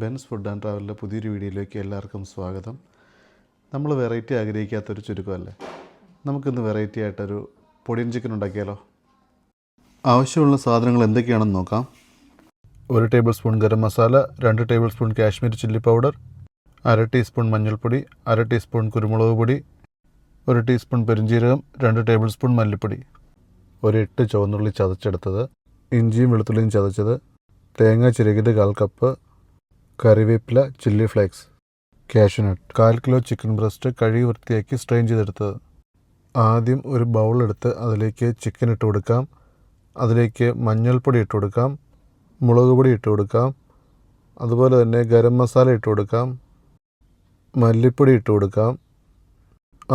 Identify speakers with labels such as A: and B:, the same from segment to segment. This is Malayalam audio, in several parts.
A: ബെൻസ് ഫുഡ് ആൻഡ് ട്രാവലിൻ്റെ പുതിയൊരു വീഡിയോയിലേക്ക് എല്ലാവർക്കും സ്വാഗതം. നമ്മൾ വെറൈറ്റി ആഗ്രഹിക്കാത്തൊരു ചുരുക്കമല്ലേ. നമുക്കിന്ന് വെറൈറ്റി ആയിട്ടൊരു പൊടിയൻ ചിക്കൻ ഉണ്ടാക്കിയാലോ. ആവശ്യമുള്ള സാധനങ്ങൾ എന്തൊക്കെയാണെന്ന് നോക്കാം. 1 table spoon garam masala, 2 table spoon Kashmiri chilli powder, 1/2 teaspoon മഞ്ഞൾപ്പൊടി, 1/2 ടീസ്പൂൺ കുരുമുളക് പൊടി, 1 ടീസ്പൂൺ പെരുംജീരകം, 2 ടേബിൾ സ്പൂൺ മല്ലിപ്പൊടി, 8 ചുവന്നുള്ളി ചതച്ചെടുത്തത്, ഇഞ്ചിയും വെളുത്തുള്ളിയും ചതച്ചത്, തേങ്ങ ചിരകിയത് 1/4 കപ്പ്, കറിവേപ്പില, chilli flakes, cashew nut, 1/4 kilo chicken breast കഴുകി വൃത്തിയാക്കി സ്ട്രെയിൻ ചെയ്തെടുത്തത്. ആദ്യം ഒരു ബൗളെടുത്ത് അതിലേക്ക് ചിക്കൻ ഇട്ട് കൊടുക്കാം. അതിലേക്ക് മഞ്ഞൾപ്പൊടി ഇട്ട് കൊടുക്കാം, മുളക് പൊടി ഇട്ട് കൊടുക്കാം, അതുപോലെ തന്നെ ഗരം മസാല ഇട്ട് കൊടുക്കാം, മല്ലിപ്പൊടി ഇട്ട് കൊടുക്കാം,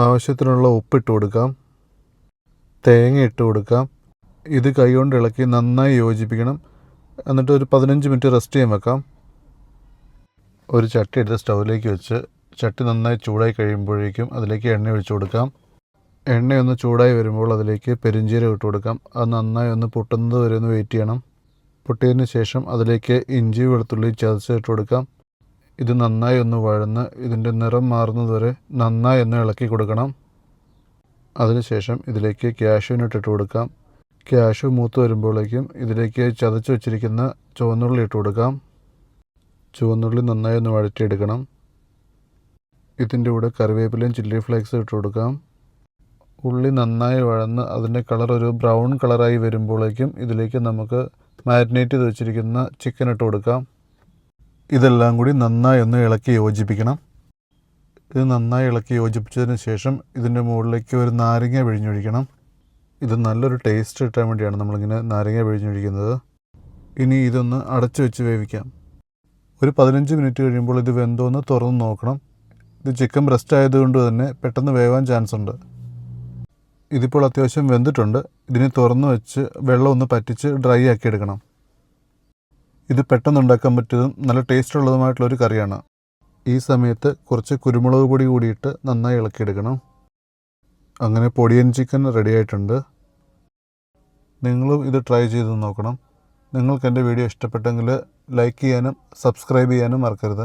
A: ആവശ്യത്തിനുള്ള ഉപ്പിട്ട് കൊടുക്കാം, തേങ്ങ ഇട്ട് കൊടുക്കാം. ഇത് കൈകൊണ്ട് ഇളക്കി നന്നായി യോജിപ്പിക്കണം. എന്നിട്ട് ഒരു 15 മിനിറ്റ് റെസ്റ്റ് ചെയ്യാൻ വെക്കാം. ഒരു ചട്ടി എടുത്ത് സ്റ്റൗവിലേക്ക് വെച്ച് ചട്ടി നന്നായി ചൂടായി കഴിയുമ്പോഴേക്കും അതിലേക്ക് എണ്ണ ഒഴിച്ചു കൊടുക്കാം. എണ്ണയൊന്ന് ചൂടായി വരുമ്പോൾ അതിലേക്ക് പെരുംജീരകം ഇട്ട് കൊടുക്കാം. അത് നന്നായി ഒന്ന് പൊട്ടുന്നത് വരെ ഒന്ന് വെയിറ്റ് ചെയ്യണം. പൊട്ടിയതിന് ശേഷം അതിലേക്ക് ഇഞ്ചി വെളുത്തുള്ളി ചതച്ചിട്ട് കൊടുക്കാം. ഇത് നന്നായി ഒന്ന് വഴന്ന് ഇതിൻ്റെ നിറം മാറുന്നത് വരെ നന്നായി ഒന്ന് ഇളക്കി കൊടുക്കണം. അതിനുശേഷം ഇതിലേക്ക് കാഷ്യൂനട്ട് ഇട്ട് കൊടുക്കാം. കാഷ്യൂ മൂത്ത് വരുമ്പോഴേക്കും ഇതിലേക്ക് ചതച്ച് വെച്ചിരിക്കുന്ന ചുവന്നുള്ളി ഇട്ട് കൊടുക്കാം. ചുവന്നുള്ളി നന്നായി ഒന്ന് വഴറ്റിയെടുക്കണം. ഇതിൻ്റെ കൂടെ കറിവേപ്പിലയും ചില്ലി ഫ്ലേക്സും ഇട്ട് കൊടുക്കാം. ഉള്ളി നന്നായി വഴന്ന് അതിൻ്റെ കളർ ഒരു ബ്രൗൺ കളറായി വരുമ്പോഴേക്കും ഇതിലേക്ക് നമുക്ക് മാരിനേറ്റ് ചെയ്ത് വെച്ചിരിക്കുന്ന ചിക്കൻ ഇട്ട് കൊടുക്കാം. ഇതെല്ലാം കൂടി നന്നായി ഒന്ന് ഇളക്കി യോജിപ്പിക്കണം. ഇത് നന്നായി ഇളക്കി യോജിപ്പിച്ചതിന് ശേഷം ഇതിൻ്റെ മുകളിലേക്ക് ഒരു നാരങ്ങ പിഴിഞ്ഞൊഴിക്കണം. ഇത് നല്ലൊരു ടേസ്റ്റ് കിട്ടാൻ വേണ്ടിയാണ് നമ്മളിങ്ങനെ നാരങ്ങ പിഴിഞ്ഞൊഴിക്കുന്നത്. ഇനി ഇതൊന്ന് അടച്ചു വെച്ച് വേവിക്കാം. ഒരു 15 മിനിറ്റ് കഴിയുമ്പോൾ ഇത് വെന്തോന്ന് തുറന്ന് നോക്കണം. ഇത് ചിക്കൻ ബ്രസ്റ്റ് ആയതുകൊണ്ട് തന്നെ പെട്ടെന്ന് വേവാൻ ചാൻസ് ഉണ്ട്. ഇതിപ്പോൾ അത്യാവശ്യം വെന്തിട്ടുണ്ട്. ഇതിനെ തുറന്ന് വെച്ച് വെള്ളം ഒന്ന് പറ്റിച്ച് ഡ്രൈ ആക്കി എടുക്കണം. ഇത് പെട്ടെന്ന് ഉണ്ടാക്കാൻ പറ്റിയതും നല്ല ടേസ്റ്റ് ഉള്ളതുമായിട്ടുള്ളൊരു കറിയാണ്. ഈ സമയത്ത് കുറച്ച് കുരുമുളക് പൊടി കൂടിയിട്ട് നന്നായി ഇളക്കിയെടുക്കണം. അങ്ങനെ പൊടിയൻ ചിക്കൻ റെഡി ആയിട്ടുണ്ട്. നിങ്ങളും ഇത് ട്രൈ ചെയ്ത് നോക്കണം. നിങ്ങൾക്ക് എൻ്റെ വീഡിയോ ഇഷ്ടപ്പെട്ടെങ്കിൽ ലൈക്ക് ചെയ്യാനും സബ്സ്ക്രൈബ് ചെയ്യാനും മറക്കരുത്.